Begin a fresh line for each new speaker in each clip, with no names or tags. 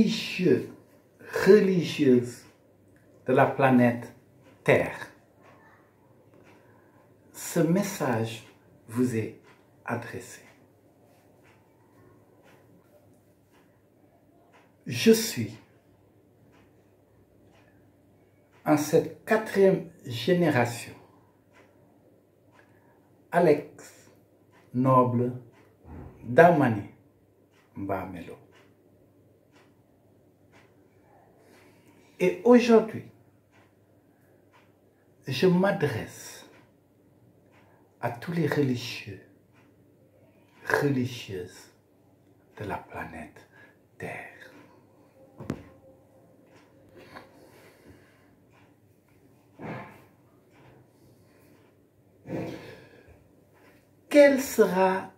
religieux, religieuses de la planète Terre, ce message vous est adressé. Je suis en cette 4e génération Alex Noble Damani Mbamelo. Et aujourd'hui, je m'adresse à tous les religieux, religieuses de la planète Terre. Quelle sera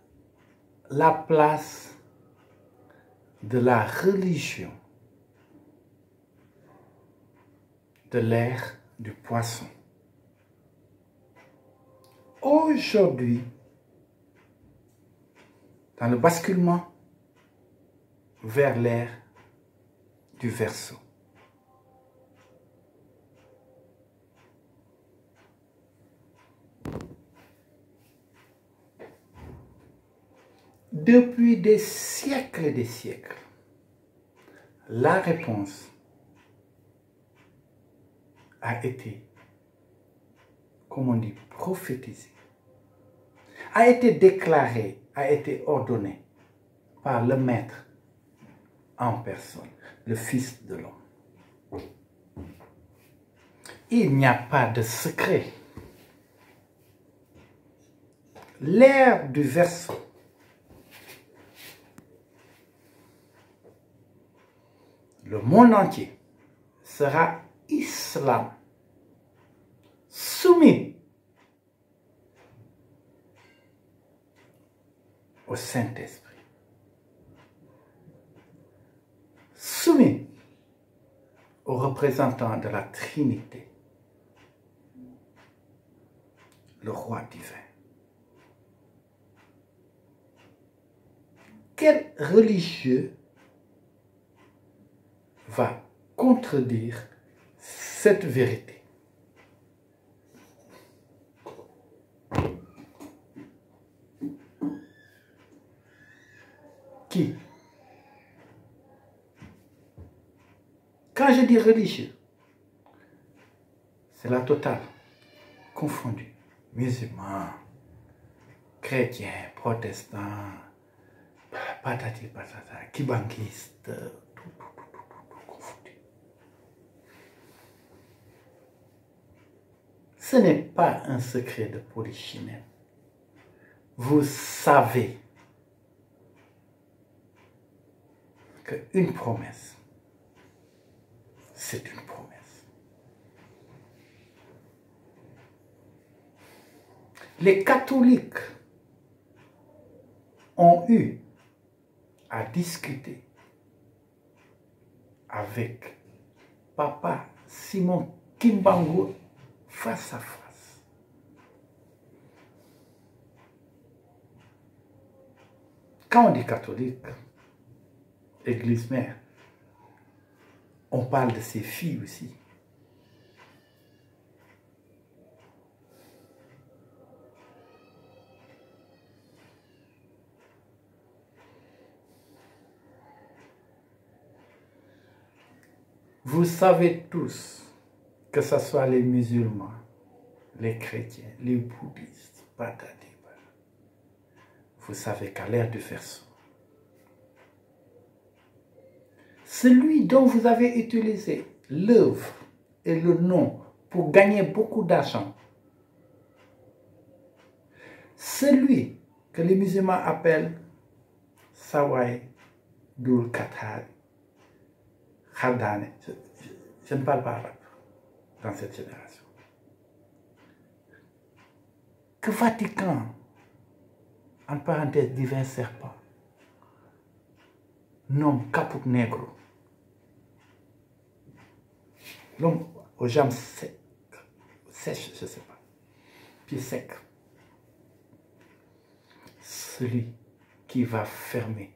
la place de la religion de l'ère du poisson? Aujourd'hui, dans le basculement vers l'ère du Verseau. Depuis des siècles et des siècles, la réponse a été, comme on dit, prophétisée, a été déclarée, a été ordonnée par le Maître en personne, le Fils de l'homme. Il n'y a pas de secret. L'ère du Verseau le monde entier sera islam, soumis au Saint-Esprit, soumis aux représentants de la Trinité, le roi divin. Quel religieux va contredire cette vérité? Qui? Quand je dis religieux, c'est la totale, confondue. Musulmans, chrétiens, protestants, patati patata, kibanguistes, tout confondu. Ce n'est pas un secret de polichinelle. Vous savez qu'une promesse, c'est une promesse. Les catholiques ont eu à discuter avec Papa Simon Kimbangu face à face. Quand on dit catholique, Église mère, on parle de ses filles aussi. Vous savez tous, que ce soit les musulmans, les chrétiens, les bouddhistes, patati, vous savez qu'à l'ère du Verseau, celui dont vous avez utilisé l'œuvre et le nom pour gagner beaucoup d'argent, celui que les musulmans appellent Sawai Dul Qatar, Khaldane, je ne parle pas arabe dans cette génération, que Vatican, en parenthèse, divin serpent, nomme Caput Negro, l'homme aux jambes sèches, je ne sais pas, pieds secs, celui qui va fermer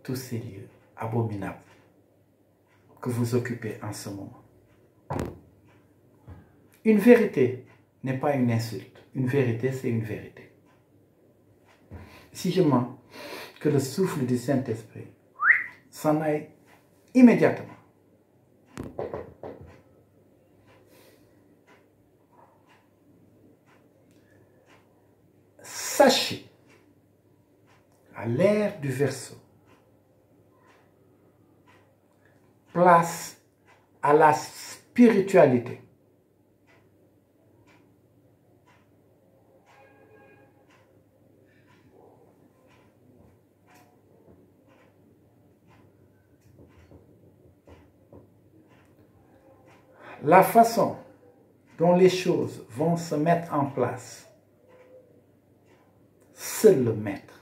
tous ces lieux abominable que vous occupez en ce moment. Une vérité n'est pas une insulte. Une vérité, c'est une vérité. Si je mens, que le souffle du Saint-Esprit s'en aille immédiatement. Sachez, à l'ère du Verseau, place à la spiritualité. La façon dont les choses vont se mettre en place, seul le maître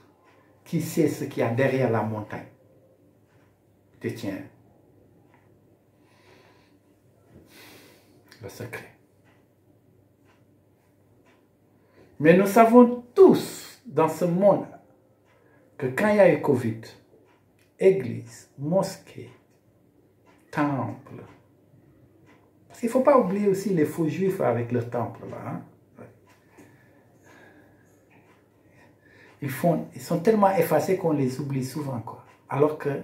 qui sait ce qu'il y a derrière la montagne détient le secret. Mais nous savons tous dans ce monde que quand il y a eu Covid, église, mosquée, temple, parce qu'il ne faut pas oublier aussi les faux juifs avec le temple là. Hein? Ils sont tellement effacés qu'on les oublie souvent, quoi. Alors que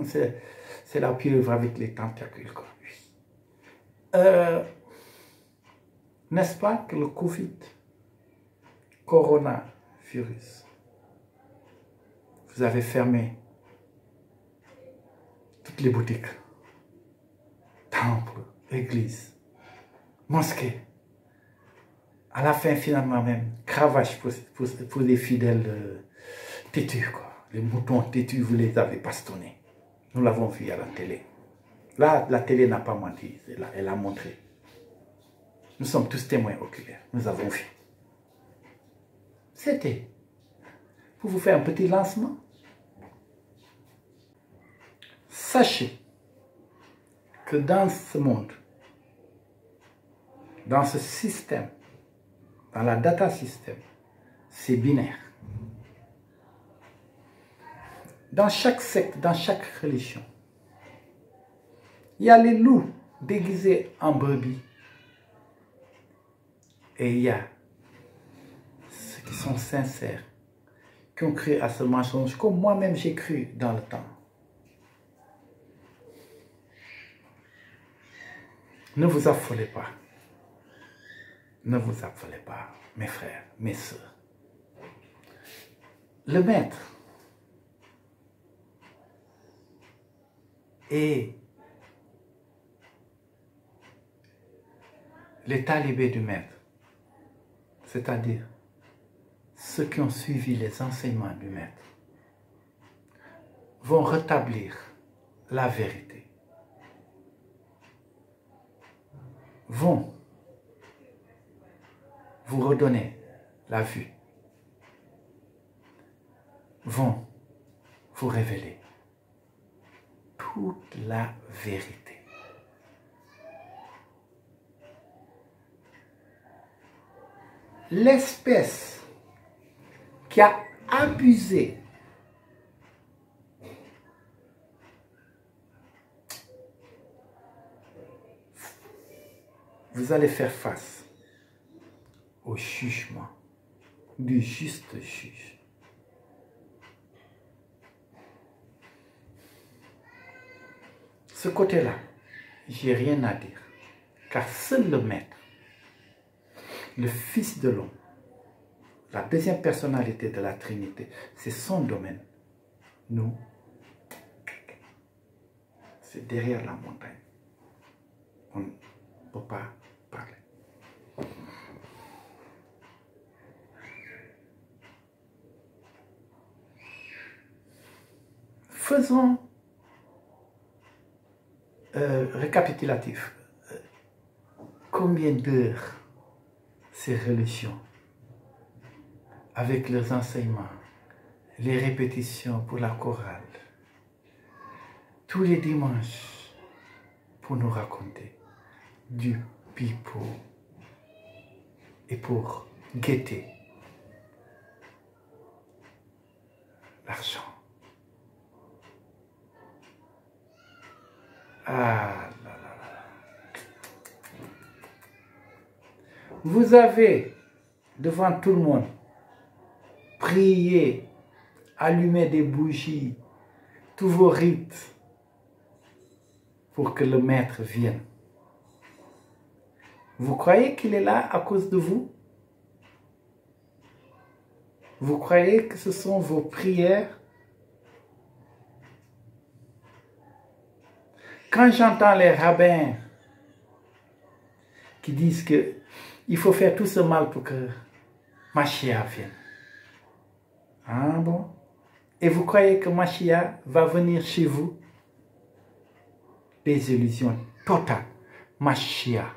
c'est la pieuvre avec les tentacules, quoi. N'est-ce pas que le Covid, coronavirus, vous avez fermé toutes les boutiques, temples, églises, mosquées. À la fin, finalement même, cravache pour les fidèles têtus, quoi. Les moutons têtus, vous les avez bastonnés. Nous l'avons vu à la télé. Là, la télé n'a pas menti, elle a montré. Nous sommes tous témoins oculaires, nous avons vu. C'était pour vous faire un petit lancement. Sachez que dans ce monde, dans ce système, dans la data system, c'est binaire. Dans chaque secte, dans chaque religion, il y a les loups déguisés en brebis. Et il y a ceux qui sont sincères, qui ont cru à ce mensonge, comme moi-même j'ai cru dans le temps. Ne vous affolez pas. Ne vous affolez pas, mes frères, mes sœurs. Le maître et les talibés du maître, c'est-à-dire ceux qui ont suivi les enseignements du maître, vont rétablir la vérité, vont vous redonner la vue, vont vous révéler toute la vérité. L'espèce qui a abusé vous allez faire face au jugement du juste juge. Ce côté-là, j'ai rien à dire, car seul le maître, le Fils de l'homme, la deuxième personnalité de la Trinité, c'est son domaine. Nous, c'est derrière la montagne. On ne peut pas parler. Faisons récapitulatif. Combien d'heures ces religions, avec leurs enseignements, les répétitions pour la chorale, tous les dimanches, pour nous raconter du pipeau et pour guetter l'argent. Ah là là là. Vous avez, devant tout le monde, prié, allumé des bougies, tous vos rites, pour que le maître vienne. Vous croyez qu'il est là à cause de vous? Vous croyez que ce sont vos prières? Quand j'entends les rabbins qui disent qu'il faut faire tout ce mal pour que Mashiach vienne. Ah bon? Et vous croyez que Mashiach va venir chez vous? Des illusions totales. Mashiach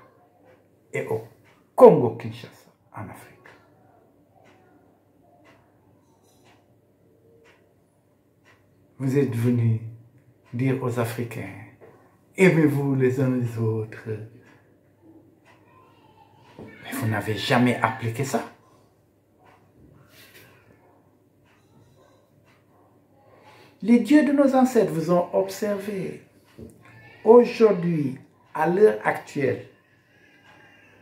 est au Congo-Kinshasa, en Afrique. Vous êtes venus dire aux Africains, aimez-vous les uns les autres. Mais vous n'avez jamais appliqué ça. Les dieux de nos ancêtres vous ont observé. Aujourd'hui, à l'heure actuelle,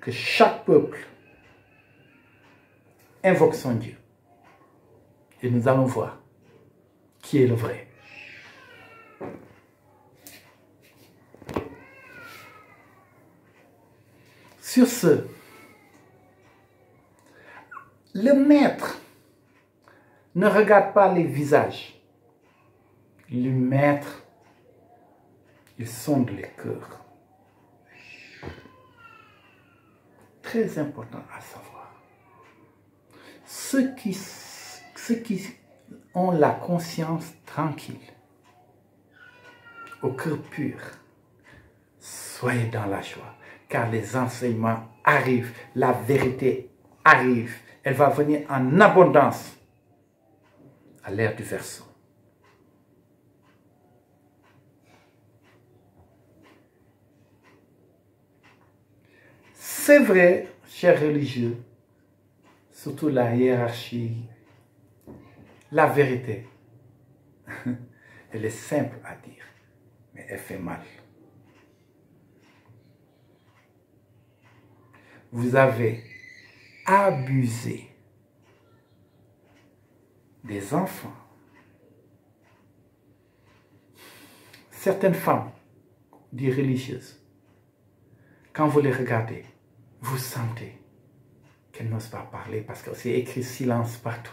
que chaque peuple invoque son Dieu. Et nous allons voir qui est le vrai. Sur ce, le maître ne regarde pas les visages. Le maître, il sonde les cœurs. Très important à savoir. Ceux qui ont la conscience tranquille, au cœur pur, soyez dans la joie, car les enseignements arrivent, la vérité arrive. Elle va venir en abondance à l'ère du Verseau. C'est vrai, chers religieux, surtout la hiérarchie, la vérité, elle est simple à dire, mais elle fait mal. Vous avez abusé des enfants. Certaines femmes, dites religieuses, quand vous les regardez, vous sentez qu'elles n'osent pas parler parce que c'est écrit silence partout.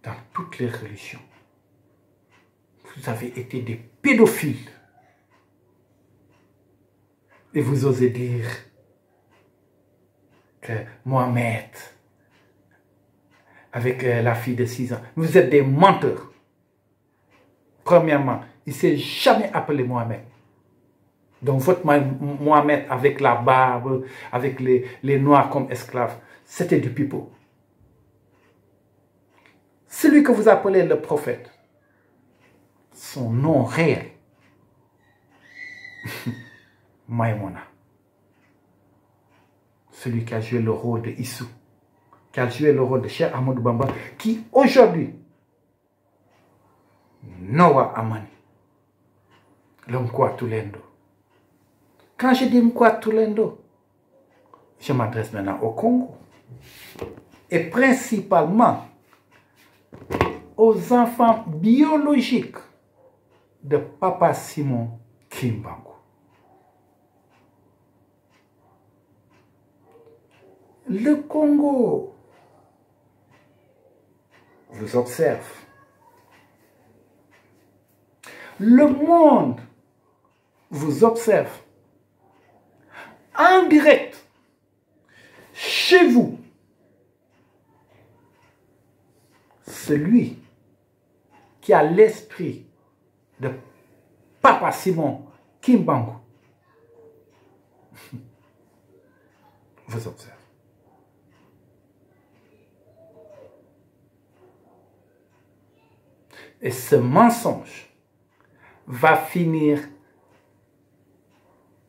Dans toutes les religions, vous avez été des pédophiles. Et vous osez dire que Mohamed, avec la fille de 6 ans, vous êtes des menteurs. Premièrement, il ne s'est jamais appelé Mohamed. Donc votre Mohamed avec la barbe, avec les noirs comme esclaves, c'était du pipeau. Celui que vous appelez le prophète, son nom réel, Maïmona. Celui qui a joué le rôle de Issou, qui a joué le rôle de Cheikh Ahmadou Bamba, qui aujourd'hui, Noah Amani, le Mkwatulendo. Quand je dis Mkwatulendo, je m'adresse maintenant au Congo. Et principalement aux enfants biologiques de Papa Simon Kimbangu. Le Congo vous observe. Le monde vous observe. En direct, chez vous, celui qui a l'esprit de Papa Simon Kimbangu vous observe. Et ce mensonge va finir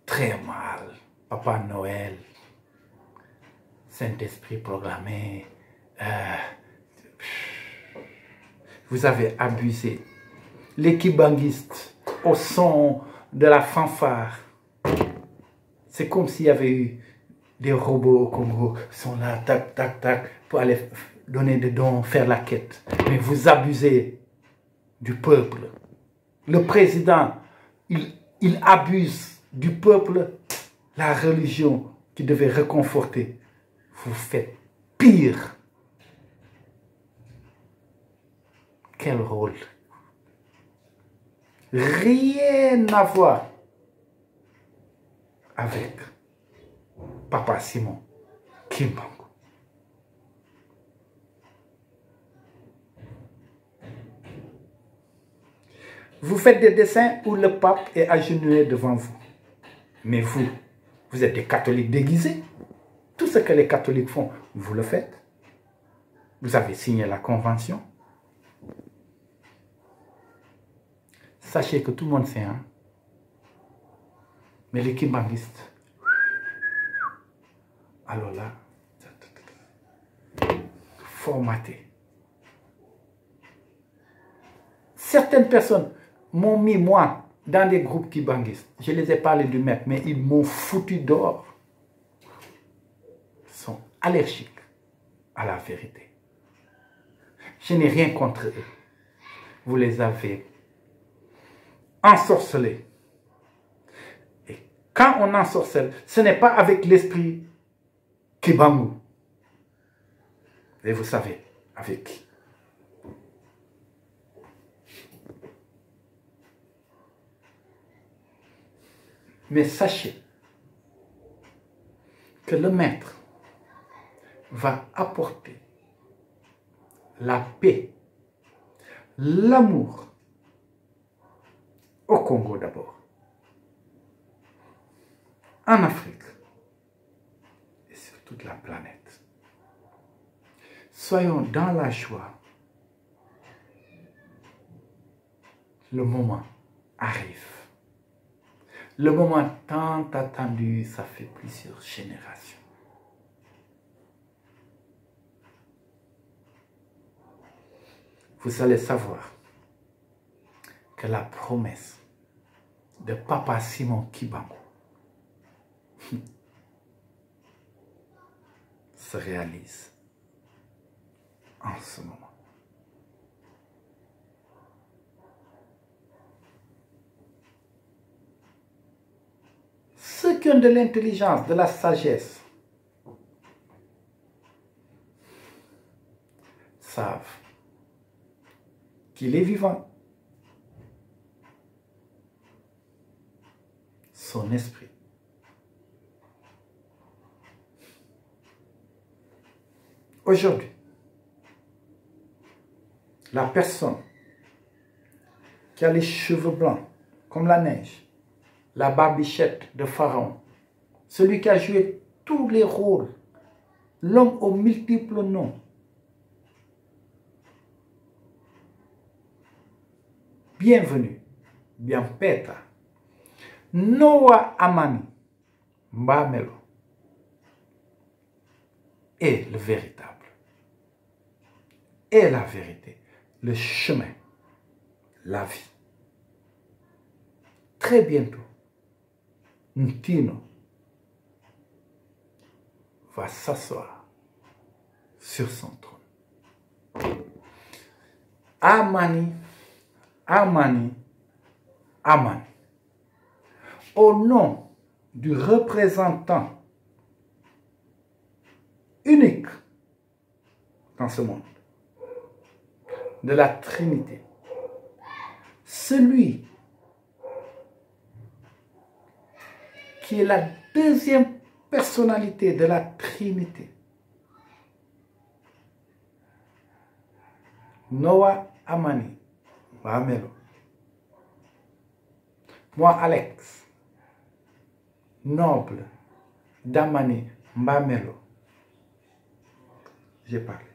très mal. Papa Noël, Saint-Esprit programmé, Vous avez abusé. Les kibanguistes au son de la fanfare. C'est comme s'il y avait eu des robots au Congo qui sont là, tac, tac, tac, pour aller donner des dons, faire la quête. Mais vous abusez du peuple. Le président, il abuse du peuple, la religion qui devait réconforter. Vous faites pire. Quel rôle? Rien à voir avec Papa Simon Kimbangu. Vous faites des dessins où le pape est agenouillé devant vous. Mais vous êtes des catholiques déguisés. Tout ce que les catholiques font, vous le faites. Vous avez signé la convention. Sachez que tout le monde sait, hein? Mais les kimbanguistes, alors là, formaté. Certaines personnes m'ont mis, moi, dans des groupes kimbanguistes. Je les ai parlé du maître, mais ils m'ont foutu dehors. Ils sont allergiques à la vérité. Je n'ai rien contre eux. Vous les avez ensorcelés. Et quand on ensorcelle, ce n'est pas avec l'esprit Kimbangu. Et vous savez avec qui. Mais sachez que le maître va apporter la paix, l'amour au Congo d'abord, en Afrique et sur toute la planète. Soyons dans la joie. Le moment arrive. Le moment tant attendu, ça fait plusieurs générations. Vous allez savoir que la promesse de Papa Simon Kimbangu se réalise en ce moment. Ceux qui ont de l'intelligence, de la sagesse, savent qu'il est vivant. Son esprit. Aujourd'hui, la personne qui a les cheveux blancs comme la neige, la barbichette de Pharaon, celui qui a joué tous les rôles, l'homme aux multiples noms, bienvenue, bien Petra, Noah Amani Mbamelo est le véritable, est la vérité, le chemin, la vie. Très bientôt, Ntino va s'asseoir sur son trône. Amani, Amani, Amani. Au nom du représentant unique dans ce monde, de la Trinité, celui qui est la deuxième personnalité de la Trinité, Noah Amani Mbamelo. Moi, Alex, noble d'Amani Mbamelo, j'ai parlé.